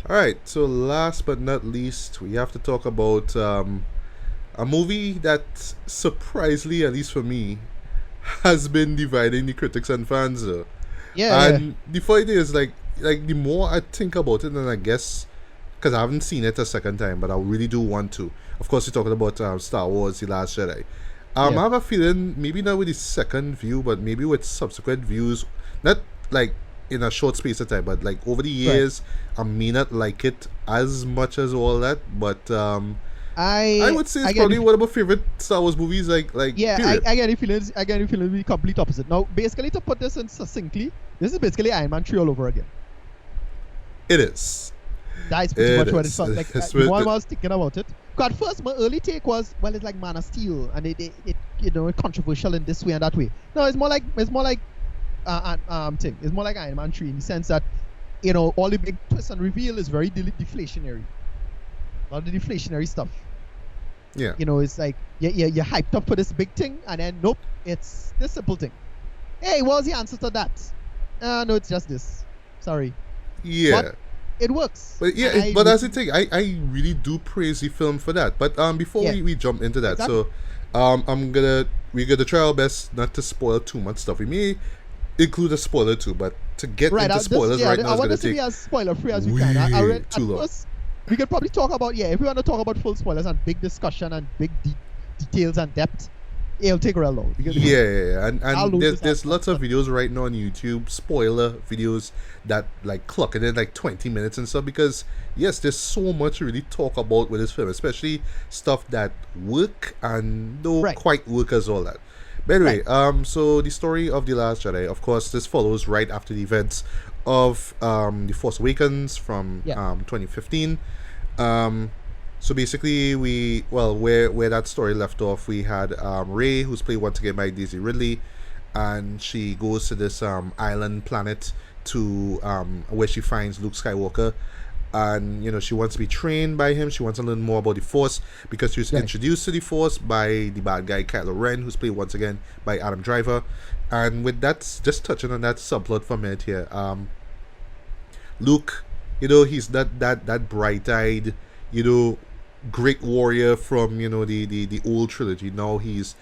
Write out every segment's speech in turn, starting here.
All right, so last but not least, we have to talk about a movie that surprisingly, at least for me, has been dividing the critics and fans. Yeah, yeah, And the funny thing is, like the more I think about it, and I guess because I haven't seen it a second time, but I really do want to. Of course, you're talking about Star Wars: The Last Jedi. yeah. I have a feeling maybe not with the second view, but maybe with subsequent views, not like in a short space of time, but like over the Right. years, I may not like it as much as all that, but I I would say it's I get probably the, one of my favorite Star Wars movies. Like yeah, period. I get the feelings. I get the feeling the complete opposite. Now, basically, to put this in succinctly, this is basically Iron Man 3 all over again. It is. That's pretty It much what it is. felt like. It's The with more I the, was thinking about it, because at first my early take was, well, it's like Man of Steel, and it it's controversial in this way and that way. No, it's more like thing. It's more like Iron Man 3 in the sense that all the big twist and reveal is very deflationary. A lot of deflationary stuff. yeah. It's like you're hyped up for this big thing, and then nope, it's this simple thing. Hey, what was the answer to that? No, it's just this. Sorry, but Yeah. it works. But yeah, And I but that's the really, thing. I really do praise the film for that. But before yeah, we jump into that, exactly. so we're gonna try our best not to spoil too much stuff. We may include a spoiler too, but to get Right. into spoilers right now I is want gonna this to take be as spoiler free as we can. I way read at too long. first. We could probably talk about, if we want to talk about full spoilers and big discussion and big details and depth. It'll take real long because Yeah, I'll and lose there's this as there's well. lots of videos right now on YouTube, spoiler videos that like clock it in like 20 minutes and stuff because yes, there's so much to really talk about with this film, especially stuff that work and don't Right, quite work as all that. But right, anyway, so the story of The Last Jedi, of course, this follows right after the events of The Force Awakens from yeah, 2015. Um, so basically, where that story left off, we had Rey, who's played once again by Daisy Ridley, and she goes to this island planet to where she finds Luke Skywalker, and she wants to be trained by him. She wants to learn more about the Force because she was right, introduced to the Force by the bad guy Kylo Ren, who's played once again by Adam Driver. And with that, just touching on that subplot for a minute here, Luke, he's that bright eyed, you know, great warrior from the old trilogy. Now he's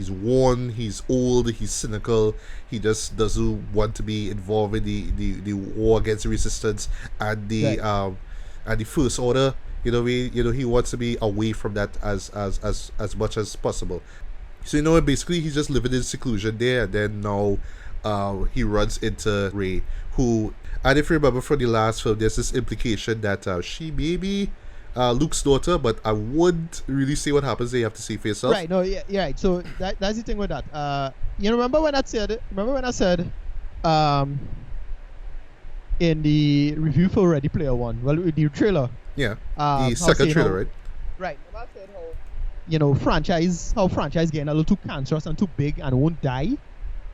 worn, he's old, he's cynical. He just doesn't want to be involved in the war against the resistance and right. the First Order. He wants to be away from that as much as possible. So basically he's just living in seclusion there, and then now he runs into Ray, who, and if you remember from the last film, there's this implication that she may be Luke's daughter, but I wouldn't really say what happens there. You have to see for yourself. Right. No. Yeah. Yeah. Right. So that's the thing with that. Remember when I said? Remember when I said, um, in the review for Ready Player One? Well, with the trailer. Yeah, the How second saying trailer, how right? right. Remember I said how franchise getting a little too cancerous and too big and won't die.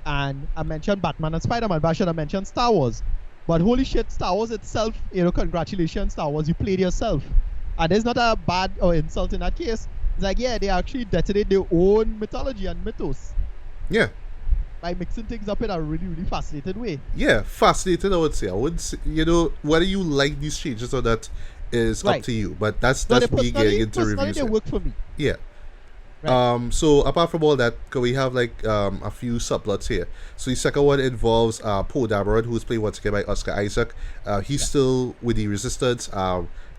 And I mentioned Batman and Spider-Man, but I should have mentioned Star Wars. But holy shit, Star Wars itself, congratulations, Star Wars, you played yourself. And there's not a bad or insult in that case. It's like, yeah, they actually detonate their own mythology and mythos Yeah, by mixing things up in a really, really fascinated way. yeah, fascinated. I would say. I would say, whether you like these changes or not is up Right. to you. But that's No, they me getting into personally reviews they here. work for me. Yeah. Right. So apart from all that, we have like a few subplots here. So the second one involves Poe Dameron, who's played once again by Oscar Isaac. He's Yeah. still with the Resistance.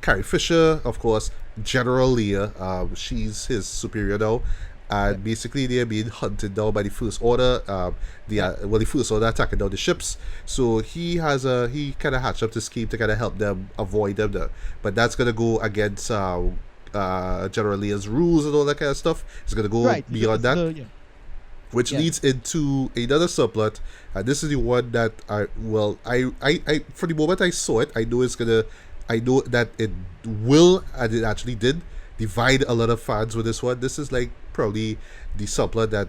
Carrie Fisher, of course, General Leia. She's his superior now. Right. And basically, they're being hunted down by the First Order. Yeah. The First Order attacking down the ships. So he kind of hatched up this scheme to kind of help them avoid them. There. But that's gonna go against General Leia's rules and all that kind of stuff. It's gonna go Right. beyond that, Yeah. which Yeah. leads into another subplot. And this is the one that I for the moment I saw it, I know that it will, and it actually did, divide a lot of fans with this one. This is like probably the subplot that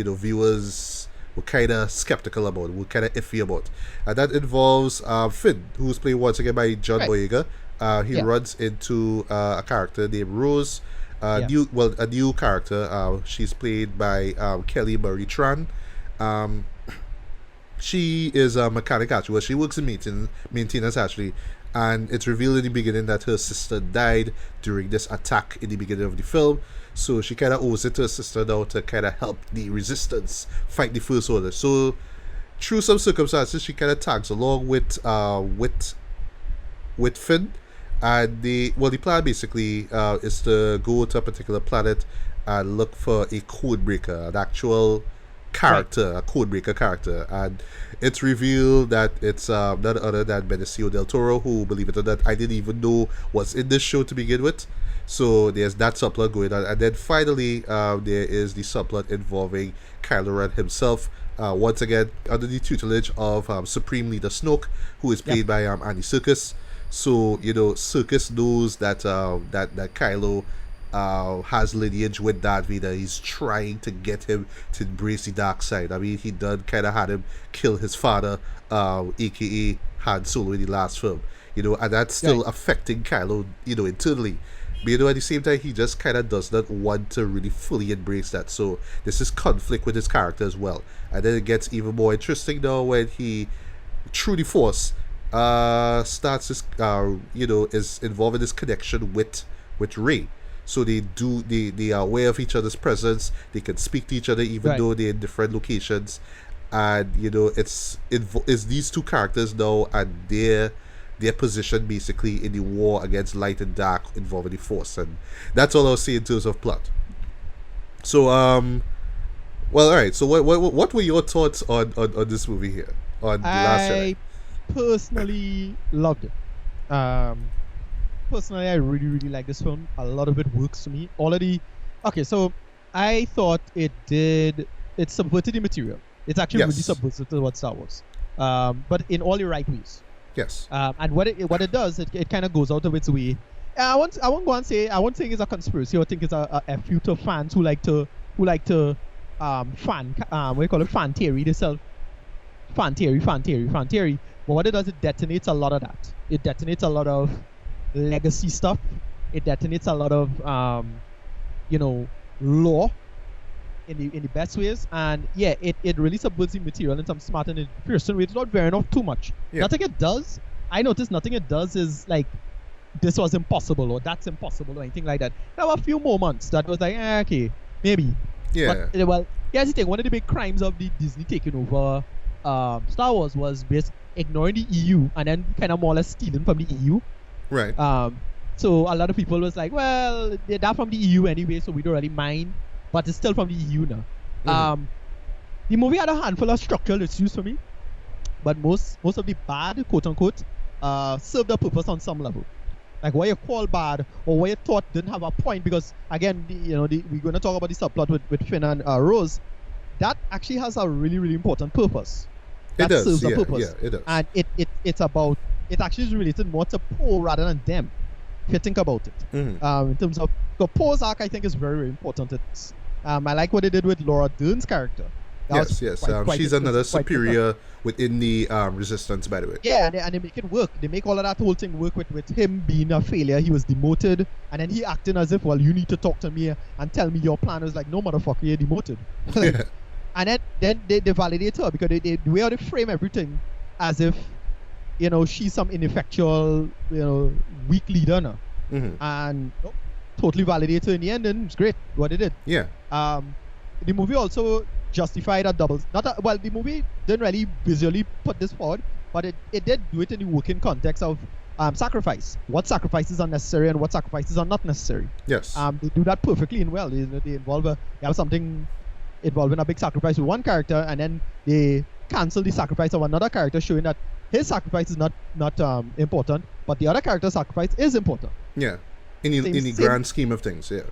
viewers were kind of skeptical about, were kind of iffy about, and that involves Finn, who's played once again by John Right. Boyega. He Yeah. runs into a character named Rose, Yeah. a new character. She's played by Kelly Marie Tran. Um, she is a mechanic actually. Well, she works in maintenance actually, And it's revealed in the beginning that her sister died during this attack in the beginning of the film. So she kind of owes it to her sister now to kind of help the resistance fight the First Order. So through some circumstances, she kind of tags along with Finn. And the plan basically is to go to a particular planet and look for a codebreaker, an actual character, a codebreaker character. And it's revealed that it's none other than Benicio del Toro, who, believe it or not, I didn't even know was in this show to begin with. So there's that subplot going on. And then finally, there is the subplot involving Kylo Ren himself, once again under the tutelage of Supreme Leader Snoke, who is played by Andy Serkis. So Serkis knows that that Kylo has lineage with Darth Vader. He's trying to get him to embrace the dark side. I mean, he done kind of had him kill his father, aka Han Solo, in the last film. And that's still affecting Kylo, internally. But at the same time, he just kind of does not want to really fully embrace that. So this is conflict with his character as well. And then it gets even more interesting now when he, through the Force, starts his, is involved in this connection with Rey. So they are aware of each other's presence. They can speak to each other even though they're in different locations. And it's these two characters now and their position basically in the war against light and dark involving the Force. And that's all I'll say in terms of plot. So well, all right. So what were your thoughts on this movie here, on The Last Jedi? I personally loved it. Personally, I really, really like this film. A lot of it works for me. Okay, so I thought it subverted the material. It's actually really subversive to what Star Wars, but in all the right ways. Yes. And what it does, it kind of goes out of its way. I won't go and say, I won't think it's a conspiracy. I think it's a few to fans who like to fan theory. They sell fan theory. But what it does, it detonates a lot of that. It detonates a lot of legacy stuff. It detonates a lot of lore in the best ways. And yeah, it really subverts the material in some smart and interesting way. It's not veering off too much. Nothing it does, I noticed nothing it does is like this was impossible or that's impossible or anything like that. There were a few moments that was like, okay, maybe. Yeah. But, well, here's the thing. One of the big crimes of the Disney taking over Star Wars was ignoring the EU and then kind of more or less stealing from the EU. Right. So a lot of people was like, well, they're from the EU anyway, so we don't really mind. But it's still from the EU now. Mm-hmm. The movie had a handful of structural issues for me, but most of the bad, quote unquote, served a purpose on some level. Like what you call bad or what you thought didn't have a point, because again, we're going to talk about the subplot with Finn and Rose. That actually has a really, really important purpose. That serves a purpose. Yeah, it does. And it actually is related more to Poe rather than them, if you think about it. Mm-hmm. In terms of Poe's arc, I think is very, very important. I like what they did with Laura Dern's character. Yes. She's another superior within the resistance, by the way. Yeah, and they make it work. They make all of that whole thing work with him being a failure. He was demoted, and then he acting as if, well, you need to talk to me and tell me your plan. I was like, no, motherfucker, you're demoted. And then they validate her because the way how they frame everything as if, she's some ineffectual, weak leader now. Mm-hmm. And totally validate her in the end, and it's great what they did. Yeah. The movie also justified a double. The movie didn't really visually put this forward, but it did do it in the working context of sacrifice. What sacrifices are necessary and what sacrifices are not necessary. Yes. They do that perfectly and well. They have something involving a big sacrifice with one character, and then they cancel the sacrifice of another character, showing that his sacrifice is not important, but the other character's sacrifice is important. Yeah. In the grand scheme of things, yeah.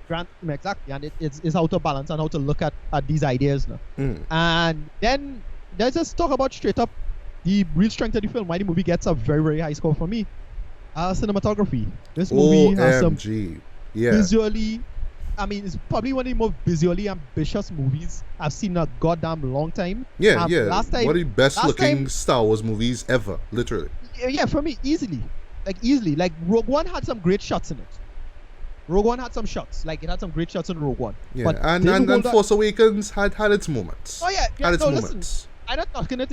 Exactly, and it's how to balance and how to look at these ideas now. And then let's just talk about straight up the real strength of the film, why the movie gets a very, very high score for me. Cinematography. This movie has some visually, it's probably one of the most visually ambitious movies I've seen in a goddamn long time. Yeah. Last time, one of the best looking Star Wars movies ever, literally. Yeah, for me, easily. Like Rogue One had some great shots in it. Rogue One had some shots. Like, it had some great shots in Rogue One. Yeah, but and Force Awakens had its moments. Oh, yeah. Moments. Listen, I'm not talking it,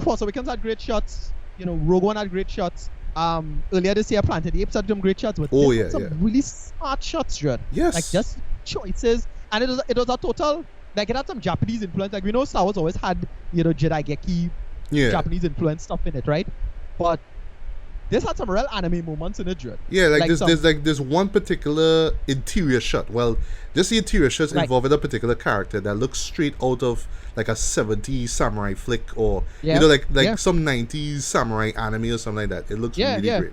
Force Awakens had great shots. Rogue One had great shots. earlier this year, Planet of the Apes had some great shots, but Oh, this yeah, had some yeah. really smart shots, Dread. Yes. Like just choices, and it was a total, like, it had some Japanese influence. Like, we know Star Wars always had, Jedi Geki, Yeah. Japanese influence stuff in it, right? But this had some real anime moments in it, Dread. Yeah, like, some- there's one particular interior shot. Well, just the interior shots Right. involving a particular character that looks straight out of like a 70s samurai flick, or Yeah, like yeah. some 90s samurai anime or something like that. It looks Yeah, really yeah. great.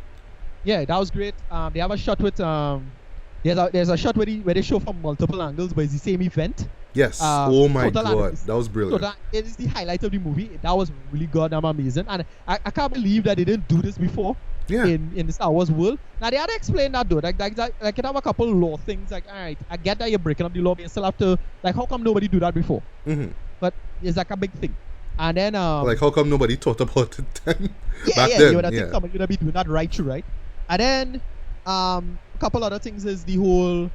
Yeah, that was great. They have a shot with there's a shot where they show from multiple angles, but it's the same event. Yes. Oh my total god, anime. that was So brilliant. that it is the highlight of the movie. That was really goddamn amazing, and I can't believe that they didn't do this before. Yeah. In the Star Wars world. Now they had to explain that though. Like it have a couple law things. Like, all right, I get that you're breaking up the law, but you still have to, like, how come nobody do that before? Mm-hmm. But it's like a big thing. And then Like, how come nobody thought about it then? yeah, Back yeah, then, you would have yeah. think somebody would be doing that right through, right? And then a couple other things is the whole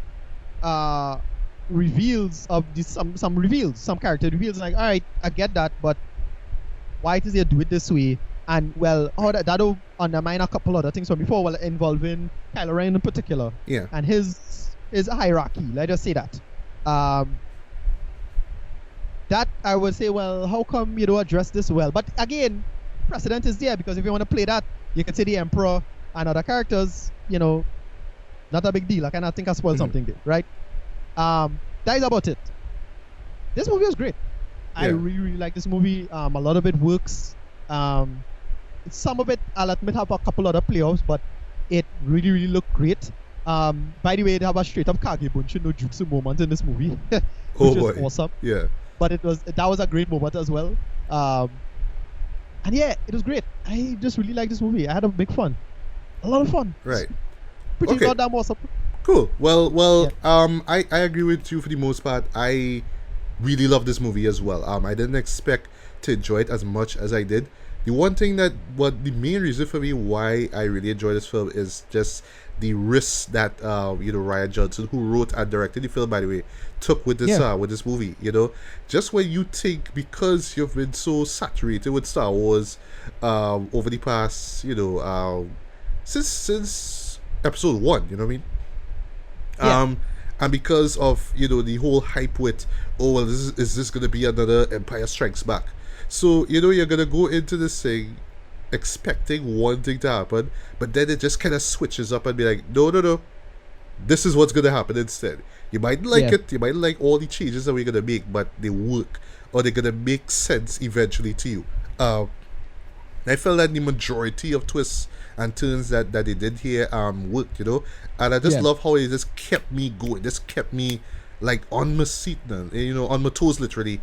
reveals of some character reveals. Like, all right, I get that, but why does he do it this way? And well, that'll undermine a couple other things from before, well, involving Kylo Ren in particular. Yeah. And his hierarchy. Let's just say that. That I would say, well, how come you don't address this well? But again, precedent is there, because if you want to play that, you can say the Emperor and other characters, not a big deal. I cannot think I spoiled something there, right? That is about it. This movie was great. I Yeah. really, really like this movie. A lot of it works. Some of it, I'll admit, have a couple other playoffs, but it really, really looked great. By the way, they have a straight up Kage Bunshin no Jutsu moment in this movie, which Oh is boy. awesome. Yeah. But that was a great moment as well. And yeah, it was great. I just really like this movie. I had a big fun, a lot of fun. Right. Pretty Okay. goddamn awesome. Cool. Well, I agree with you for the most part. I really love this movie as well. I didn't expect to enjoy it as much as I did. The one thing the main reason for me why I really enjoy this film is just the risks that Rian Johnson, who wrote and directed the film, by the way, took with this movie. Just when you think, because you've been so saturated with Star Wars over the past since episode 1, you know what I mean? Yeah. And because of the whole hype with, oh well, is this gonna be another Empire Strikes Back? So you're gonna go into this thing expecting one thing to happen, but then it just kind of switches up and be like, no, this is what's gonna happen instead. You might like it, you might like all the changes that we're gonna make, but they work, or they're gonna make sense eventually to you. I felt that the majority of twists and turns that they did here worked, and I just love how it just kept me going, just kept me like on my seat now, on my toes literally,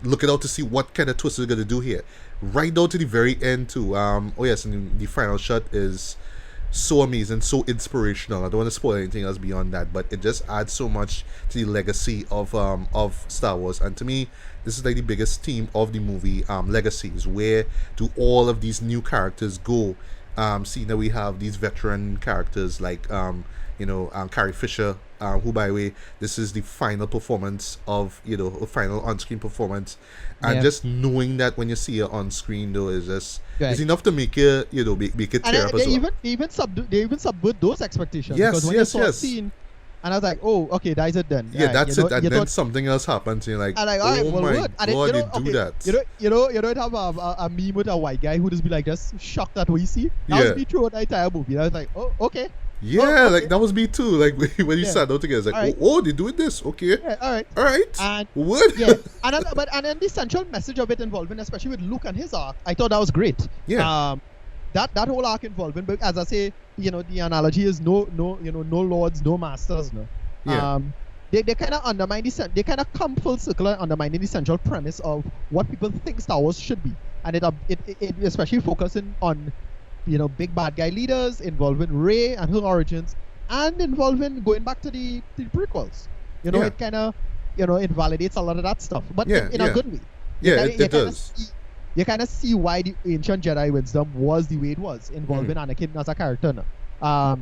looking out to see what kind of twist we're gonna do here, right down to the very end too. And the final shot is so amazing, so inspirational. I don't want to spoil anything else beyond that, but it just adds so much to the legacy of Star Wars. And to me, this is like the biggest theme of the movie, legacies. Where do all of these new characters go? Seeing that we have these veteran characters like Carrie Fisher, who, by the way, this is the final performance of a final on-screen performance, and just knowing that when you see her on screen though is just it's enough to make you make it tear up as well. They even subvert those expectations. Yes, because when you saw a scene, and I was like, oh, okay, that is it then. Yeah, Right, that's it. And then something else happens, and you're like, and like, all right, oh well, my what? god, And you do that. You don't have a meme with a white guy who just be like, just shocked at what you see. That was me throughout the entire movie. I was like, oh, okay. Yeah, okay. like that was me too. Like when you sat down together, it's like, oh, they're doing this. Okay, all right. And what? Yeah, and then the central message of it involving, especially with Luke and his arc, I thought that was great. Yeah. That whole arc involving, but as I say, the analogy is no lords, no masters, no. Yeah. They kind of undermine they kind of come full circle undermining the central premise of what people think Star Wars should be, and it especially focusing on big bad guy leaders, involving Rey and her origins, and involving going back to the prequels. It kind of invalidates a lot of that stuff, but in a good way. It does. You kind of see why the ancient Jedi wisdom was the way it was, involving Anakin as a character now.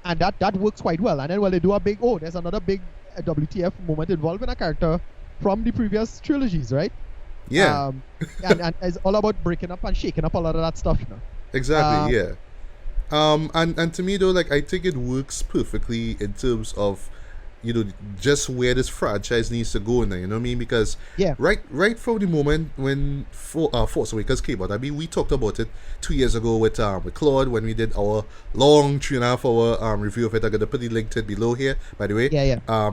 And that works quite well. And then they do there's another big WTF moment involving a character from the previous trilogies, right? Yeah. And it's all about breaking up and shaking up a lot of that stuff now. Exactly, yeah. And to me though, like I think it works perfectly in terms of, you know, just where this franchise needs to go now. You know what I mean? Because Yeah, right from the moment when Force Awakens came out, I mean, we talked about it 2 years ago with Claude when we did our long 3.5 hour review of it. I'm gonna put the link to it below here, by the way. yeah, yeah.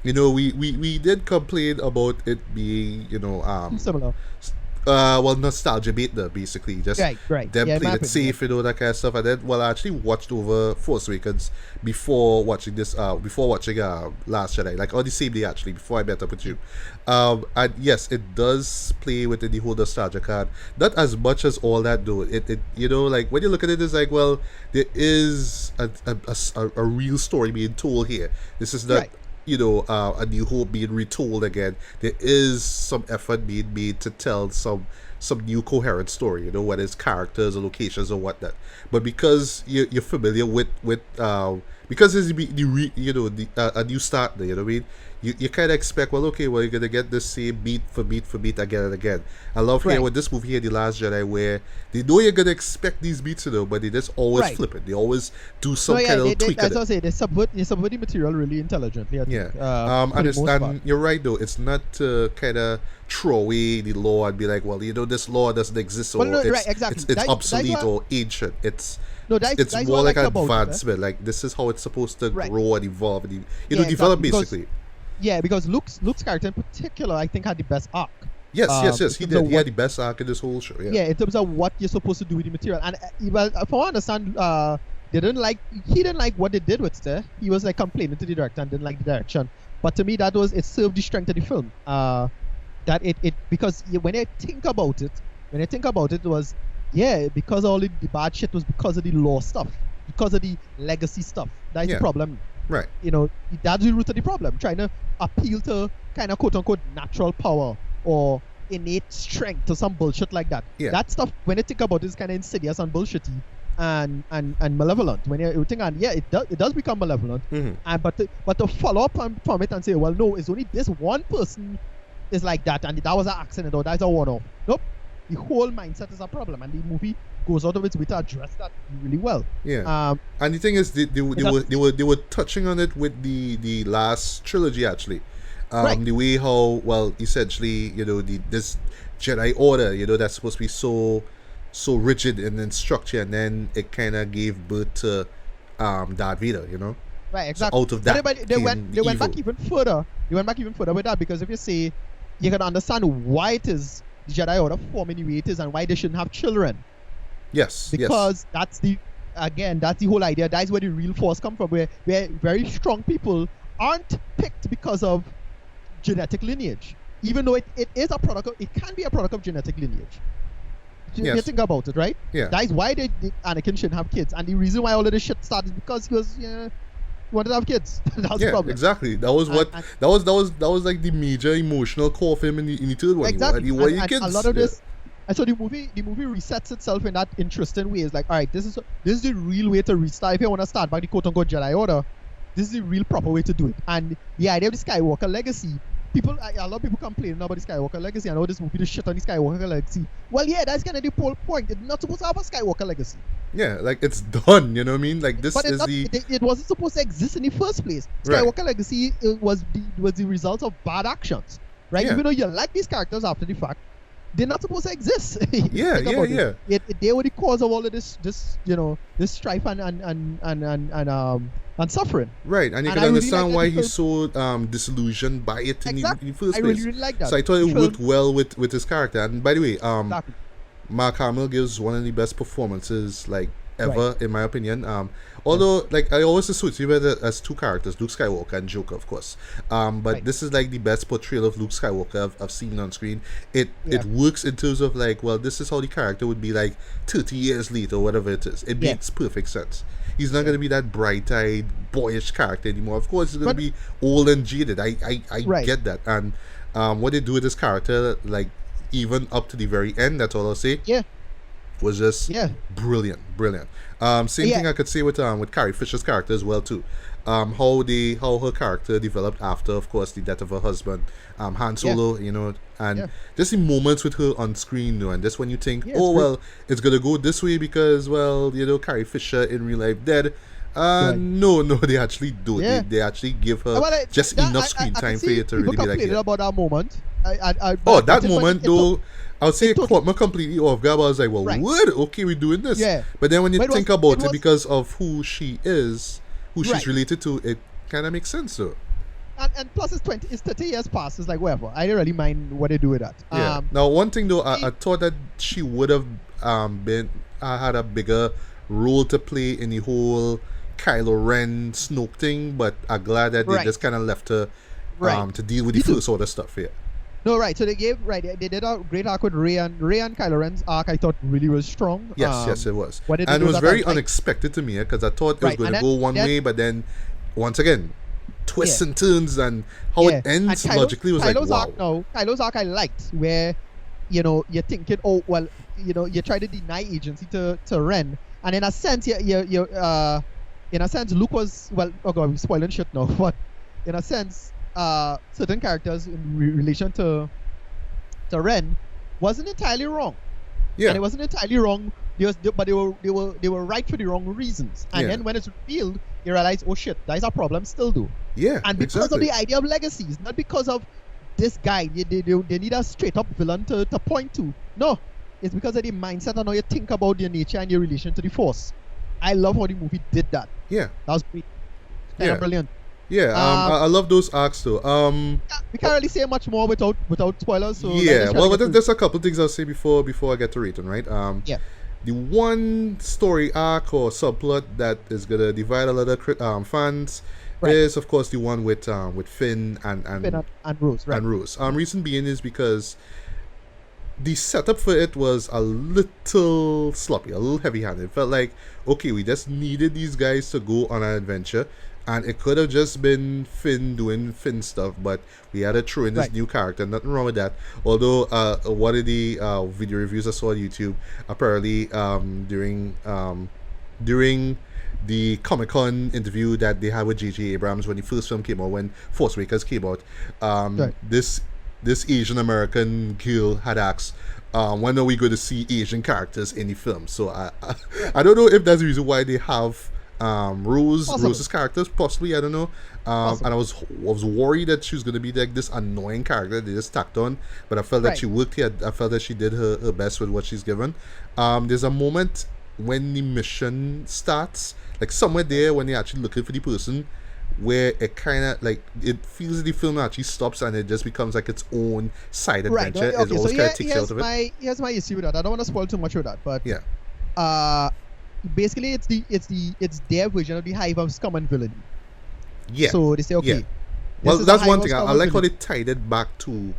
You know, we did complain about it being, you know, Too similar. well, nostalgia bait there, basically. Just Right, right. them Yeah, in my played it opinion. safe, you know, that kind of stuff. And then, well, I actually watched over Force Awakens before watching Last Jedi, like on the same day actually, before I met up with you. And yes, it does play within the whole nostalgia card. Not as much as all that though. It you know, like when you look at it, it's like, well, there is a real story being told here. This is not, Right. you know, A New Hope being retold again. There is some effort being made to tell some new coherent story, you know, whether it's characters or locations or whatnot. But because you're familiar with because it's you know, a new start there, you know what I mean? You kind of expect, well, okay, well, you're gonna get the same beat for beat for beat again and again. I love here Right. with this movie here, The Last Jedi, where they know you're gonna expect these beats, you know, but they just always Right. flip it. They always do No, some yeah, kind of they tweak on as it. I say, they subvert the material really intelligently, I Yeah. think, for the most part. And you're right though. It's not to kind of throw away the law and be like, well, you know, this law doesn't exist Well, or no, right, exactly. it's That's obsolete what, or ancient. no, It's that's what more I like like an about it. advancement. Like this is how it's supposed to Right. grow and evolve and you know, Yeah, develop exactly. Because basically. yeah, because Luke's character in particular, I think, had the best arc. Yes. In He terms of did. He had what, the best arc in this whole show. Yeah. yeah, in terms of what you're supposed to do with the material. And well, from what I understand, they didn't like he didn't like what they did with it. He was like complaining to the director and didn't like the direction. But to me, it served the strength of the film. That it because when I think about it, it was, yeah, because all the bad shit was because of the law stuff, because of the legacy stuff. That's Yeah. the problem. Right. You know, that's the root of the problem. Trying to appeal to kind of quote unquote natural power or innate strength or some bullshit like that. Yeah. That stuff, when you think about it, is kind of insidious and bullshitty and malevolent. When you think, and yeah, it does become malevolent. Mm-hmm. And but to follow up from it and say, well, no, it's only this one person is like that, and that was an accident or that's a one-off. Nope. The whole mindset is a problem, and the movie goes out of its way to address that really well. Yeah. And the thing is, they were touching on it with the last trilogy actually. Right. The way how, well, essentially, you know, this Jedi Order, you know, that's supposed to be so rigid and then structure, and then it kind of gave birth to Darth Vader, you know. Right, So exactly. out of that But they went came back evil. even further. They went back even further with that, because if you say, you can understand why it is the Jedi Order forming the way it is and why they shouldn't have children. Yes. Because that's the whole idea. That's where the real force come from, where very strong people aren't picked because of genetic lineage, even though it is a product of, it can be a product of genetic lineage. You Yes. think about it, right? Yeah. That's why Anakin shouldn't have kids, and the reason why all of this shit started is because he was, he wanted to have kids. That's the Yeah, problem. exactly. That was what And- that was like the major emotional core for him in the third one. Exactly. You want your And kids. a lot of Yeah. this, and so the movie resets itself in that interesting way. It's like, all right, this is the real way to restart. If you want to start back the quote unquote Jedi Order, this is the real proper way to do it. And the idea of the Skywalker legacy, a lot of people complaining about the Skywalker legacy. I know this movie is shit on the Skywalker legacy. Well, yeah, that's kind of the whole point. It's not supposed to have a Skywalker legacy. Yeah, like it's done. You know what I mean? Like this But is the it wasn't supposed to exist in the first place. Right. Skywalker legacy was the result of bad actions, right? Yeah. Even though you like these characters after the fact, they're not supposed to exist. Yeah, Think about yeah. it. They were the cause of all of this strife and suffering. right, and you And can I really understand like why that he's so disillusioned by it in Exactly. the first I place. really like that. So I thought The it film- worked well with his character. And by the way, Exactly. Mark Hamill gives one of the best performances like ever, in my opinion. Although like I always associate it as two characters, Luke Skywalker and Joker, of course. But Right. this is like the best portrayal of Luke Skywalker I've seen on screen. It Yeah. works in terms of like, well, this is how the character would be like 30 years later, or whatever it is. It Yeah. makes perfect sense. He's not gonna be that bright-eyed, boyish character anymore. Of course, he's gonna But- be old and jaded. I Right. get that. And what they do with this character, like even up to the very end, that's all I'll say. Yeah. was just Yeah. brilliant. Same Yeah. thing I could say with Carrie Fisher's character as well too. How her character developed after, of course, the death of her husband, Han Yeah. Solo, and Yeah. just the moments with her on screen, and just when you think, Yeah, it's oh great. well, it's gonna go this way because, well, Carrie Fisher in real life dead. Right. No, they actually do. Yeah. They actually give her Well, just enough screen I can time for see you to people really be like, complaining yeah. about that moment. Oh, But that moment though, I would say it took- caught me completely off guard. I was like, well, Right. what? Okay, we're doing this. Yeah. But then when you But think about it, because of who she is, who she's Right. related to, it kind of makes sense though. and plus it's 30 years past. It's like whatever. I don't really mind what they do with that. Yeah. Now, one thing though, I thought that she would have been had a bigger role to play in the whole Kylo Ren Snoke thing, but I'm glad that they Right. just kind of left her Right. to deal with Me the too. First Order stuff. Yeah. No, right. So they did a great arc with Rey and Kylo Ren's arc. I thought really was strong. Yes, it was. What did they And do it was with that? very Like, unexpected to me because I thought it was Right, going and to then- go one then- way, but then once again, twists Yeah. and turns and how yeah. it ends And logically was Kylo's like, arc wow. Kylo's arc I liked, where you're thinking, oh well, you try to deny agency to Ren, and in a sense, in a sense, Luke was oh god, we're spoiling shit now, but in a sense, certain characters in relation to Ren wasn't entirely wrong. Yeah. And it wasn't entirely wrong, but they were right for the wrong reasons. And Yeah. then when it's revealed, you realize, oh shit, that is a problem still do. Yeah. And because exactly. of the idea of legacies, not because of this guy, they need a straight up villain to point to. No, it's because of the mindset and how you think about your nature and your relation to the Force. I love how the movie did that. Yeah. That was great. Kind of brilliant. Yeah. I love those arcs though. We can't really say much more without spoilers. So yeah. Well, there's a couple things I'll say before I get to rating, right? Yeah. The one story arc or subplot that is gonna divide a lot of fans is, of course, the one with Finn and Rose. Right. and Rose. Reason being is because the setup for it was a little sloppy, a little heavy-handed. It felt like, okay, we just needed these guys to go on an adventure, and it could have just been Finn doing Finn stuff, but we had to throw in this new character. Nothing wrong with that. Although, one of the video reviews I saw on YouTube, apparently during the Comic-Con interview that they had with J.J. Abrams when the first film came out, when Force Awakens came out, this Asian American girl had asked, when are we going to see Asian characters in the film? So I don't know if that's the reason why they have Rose's characters, possibly, I don't know. And I was worried that she was going to be like this annoying character they just tacked on, but I felt that she worked here. I felt that she did her best with what she's given. There's a moment when the mission starts, like somewhere there when they're actually looking for the person, where it kind of like it feels the film actually stops and it just becomes like its own side adventure. Right. Okay, it always so kind of takes you out of it. Here's my issue with that. I don't want to spoil too much with that, but yeah. Basically it's their version of the Hive of scum and villainy. Yeah. So they say, okay. Yeah. Well, that's one thing. I like how they tied it back to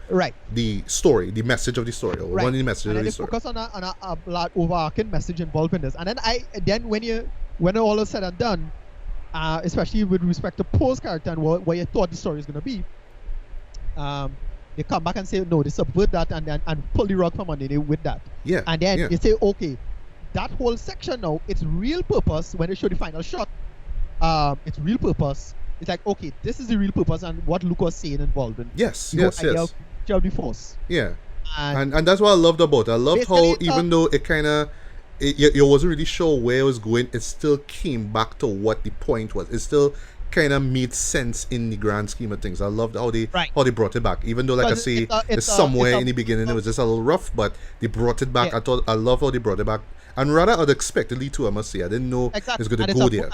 the story, the message of the story, or one of the messages of the story. Focus on a large overarching message involved in this. And then when all is said and done, especially with respect to Poe's character and what you thought the story is going to be, they come back and say, no, they subvert that and pull the rug from under with that. Yeah. And then they say, okay, that whole section now, its real purpose, when they show the final shot, its real purpose, it's like, okay, this is the real purpose and what Luke was saying involved in the idea of the Force. Yeah. And that's what I loved about it. I loved how even though it kind of you wasn't really sure where it was going, it still came back to what the point was. It still kind of made sense in the grand scheme of things. I loved how they brought it back, even though, like I say, somewhere in the beginning it was just a little rough, but they brought it back. I love how they brought it back, and rather unexpectedly too, I must say. I didn't know it was going to go there.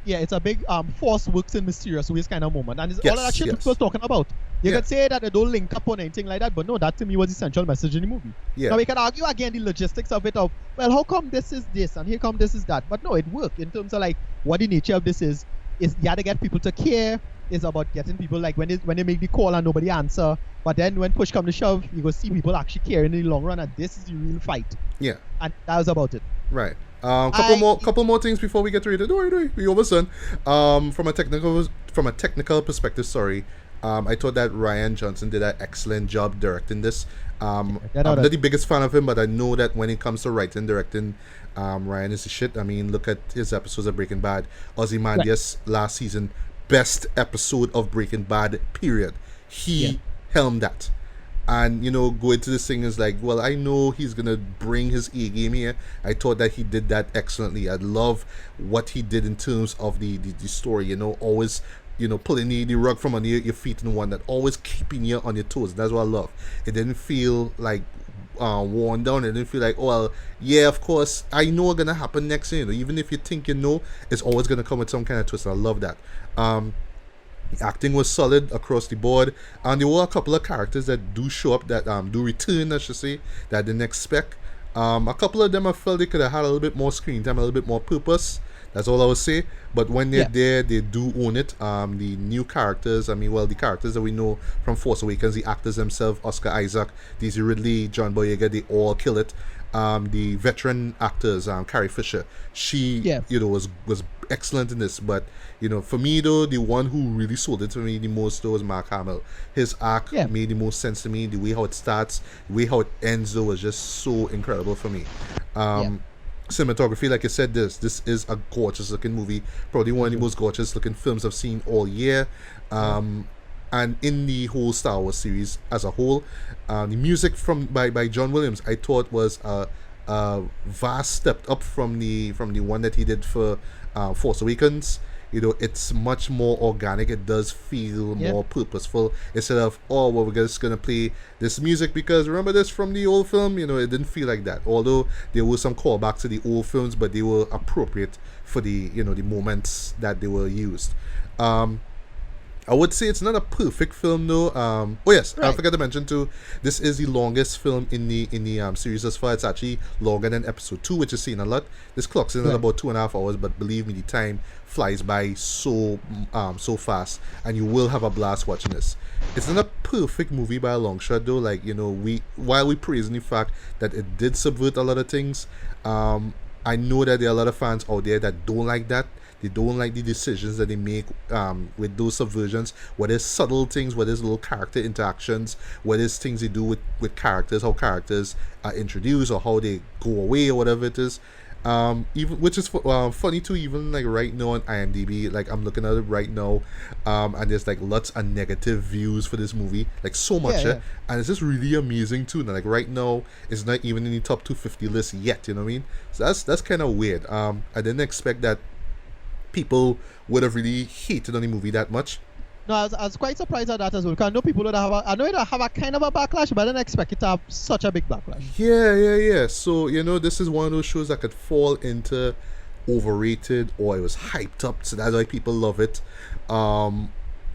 It's a big Force works in mysterious ways kind of moment, and it's all of that shit Luke was talking about. You could say that they don't link up on anything like that, but no, that to me was the central message in the movie. Now we can argue again the logistics of it, of, well, how come this is this and here come this is that, but no, it worked in terms of like what the nature of this is you have to get people to care. It's about getting people, like when they make the call and nobody answer, but then when push come to shove, you go see people actually care in the long run, and this is the real fight. Yeah. And that was about it. Right. Couple more things before we get to it. Don't worry, we almost done. From a technical perspective, sorry. I thought that Ryan Johnson did an excellent job directing this. Get I'm out not of the biggest fan of him, but I know that when it comes to writing, directing, Ryan is the shit. I mean, look at his episodes of Breaking Bad. right. Ozymandias last season, best episode of Breaking Bad, period. Yeah, He helmed that. And going to this thing is like, well, I know he's gonna bring his A game here. I thought that he did that excellently. I love what he did in terms of the story. Always pulling the rug from under your feet and one that always keeping you on your toes. That's what I love. It didn't feel like worn down. It didn't feel like, oh well, yeah, of course I know what's gonna happen next. Even if you think it's always gonna come with some kind of twist. I love that. The acting was solid across the board, and there were a couple of characters that do show up, that do return, I should say, that I didn't expect. A couple of them I felt they could have had a little bit more screen time, a little bit more purpose. That's all I would say. But when they're yeah, there, they do own it. The new characters, I mean, well, the characters that we know from Force Awakens, the actors themselves, Oscar Isaac, Daisy Ridley, John Boyega, they all kill it. The veteran actors, Carrie Fisher, she, yeah, was excellent in this. But for me though, the one who really sold it to me the most though was Mark Hamill. His arc yeah, made the most sense to me. The way how it starts, the way how it ends though was just so incredible for me. yeah. Cinematography, like I said, this is a gorgeous looking movie, probably one of the Mhm. most gorgeous looking films I've seen all year. Yeah, And in the whole Star Wars series as a whole, the music by John Williams I thought was a vast step up from the one that he did for Force Awakens. It's much more organic. It does feel yeah, more purposeful instead of, oh well, we're just gonna play this music because remember this from the old film. It didn't feel like that. Although there were some callbacks to the old films, but they were appropriate for the moments that they were used. Um, I would say it's not a perfect film though. Oh yes, I right. forgot to mention too. This is the longest film in the series thus far. It's actually longer than episode 2, which is seen a lot. This clocks in at Right. about 2.5 hours, but believe me, the time flies by so fast, and you will have a blast watching this. It's not a perfect movie by a long shot though. Like we while we praising the fact that it did subvert a lot of things, I know that there are a lot of fans out there that don't like that. They don't like the decisions that they make with those subversions, whether it's subtle things, whether it's little character interactions, whether it's things they do with characters, how characters are introduced or how they go away or whatever it is. Even which is funny too. Even like right now on IMDb, like I'm looking at it right now, and there's like lots of negative views for this movie, like so Yeah, much, yeah. and it's just really amazing too. And like right now, it's not even in the top 250 list yet. You know what I mean? So that's kind of weird. I didn't expect that people would have really hated on the movie that much. No, I was quite surprised at that as well. Because I know people would have I know it have a kind of a backlash, but I didn't expect it to have such a big backlash. Yeah. So this is one of those shows that could fall into overrated, or it was hyped up, so that's why people love it. Um,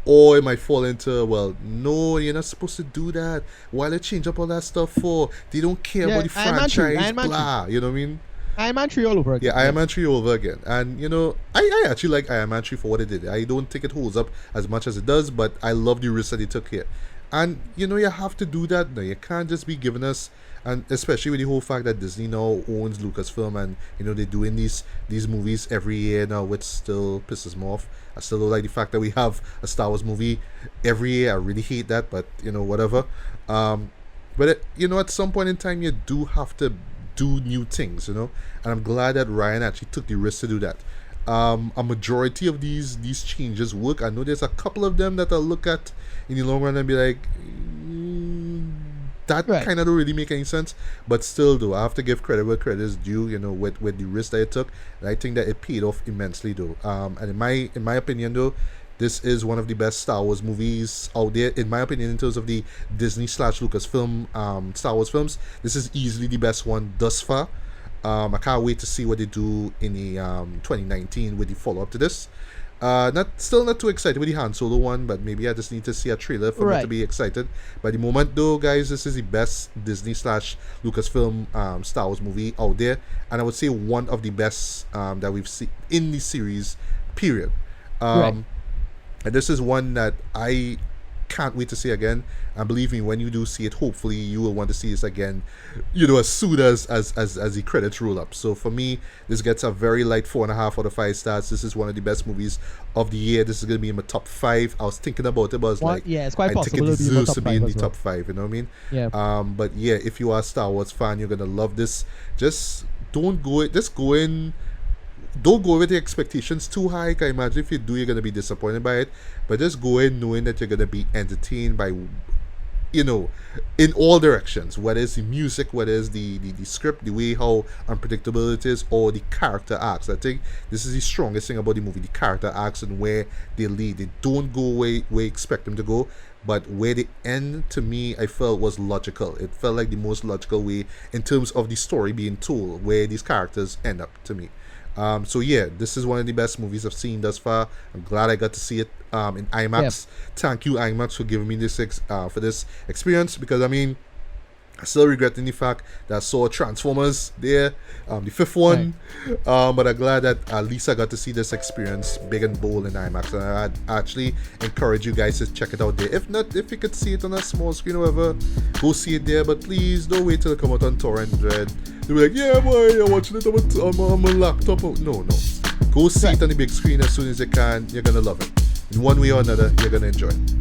or it might fall into, well, no, you're not supposed to do that. Why they change up all that stuff for? They don't care about Yeah, the Iron Man 3, franchise, Iron Man 3. blah. You know what I mean? Iron Man 3 all over Yeah, again. Iron Yeah. Man 3 over again. And, I actually like Iron Man 3 for what it did. I don't think it holds up as much as it does, but I love the risk that they took here. And, you have to do that now. You can't just be giving us, and especially with the whole fact that Disney now owns Lucasfilm and, they're doing these movies every year now, which still pisses me off. I still don't like the fact that we have a Star Wars movie every year. I really hate that, but, whatever. But at some point in time, you do have to do new things, and I'm glad that Ryan actually took the risk to do that. A majority of these changes work. I know there's a couple of them that I'll look at in the long run and be like, that Right. kind of don't really make any sense. But still, though, I have to give credit where credit is due. With the risk that it took, and I think that it paid off immensely, though. And in my opinion, though, this is one of the best Star Wars movies out there, in my opinion, in terms of the Disney / Lucasfilm Star Wars films. This is easily the best one thus far. I can't wait to see what they do in the 2019 with the follow up to this. Not too excited with the Han Solo one, but maybe I just need to see a trailer for me to Right. be excited. By the moment, though, guys, this is the best Disney / Lucasfilm Star Wars movie out there, and I would say one of the best that we've seen in the series. Period. Right. And this is one that I can't wait to see again. And believe me, when you do see it, hopefully you will want to see this again, as soon as the credits roll up. So for me, this gets a very light 4.5 out of 5 stars. This is one of the best movies of the year. This is going to be in my top 5. I was thinking about it, but I was like, yeah, it's quite I think possible it deserves to be in the as well. top 5. You know what I mean? Yeah. But yeah, if you are a Star Wars fan, you're gonna love this. Just don't go. Just go in. Don't go with the expectations too high. I imagine if you do, you're gonna be disappointed by it. But just go in knowing that you're gonna be entertained by, in all directions. Whether it's the music, whether it's the script, the way how unpredictable it is, or the character arcs. I think this is the strongest thing about the movie: the character arcs and where they lead. They don't go where you expect them to go, but where they end, to me, I felt was logical. It felt like the most logical way in terms of the story being told, where these characters end up, to me. So yeah, this is one of the best movies I've seen thus far. I'm glad I got to see it in IMAX. Yeah. Thank you, IMAX, for giving me this for this experience, because I mean, I still regretting the fact that I saw Transformers there, the fifth one, but I'm glad that at least I got to see this experience big and bold in IMAX, and I'd actually encourage you guys to check it out there. If not, if you could see it on a small screen or whatever, go see it there, but please don't wait till it come out on torrent dread. They'll be like, yeah boy, I'm watching it on my laptop. No. Go see it on the big screen as soon as you can. You're gonna love it. In one way or another, you're gonna enjoy it.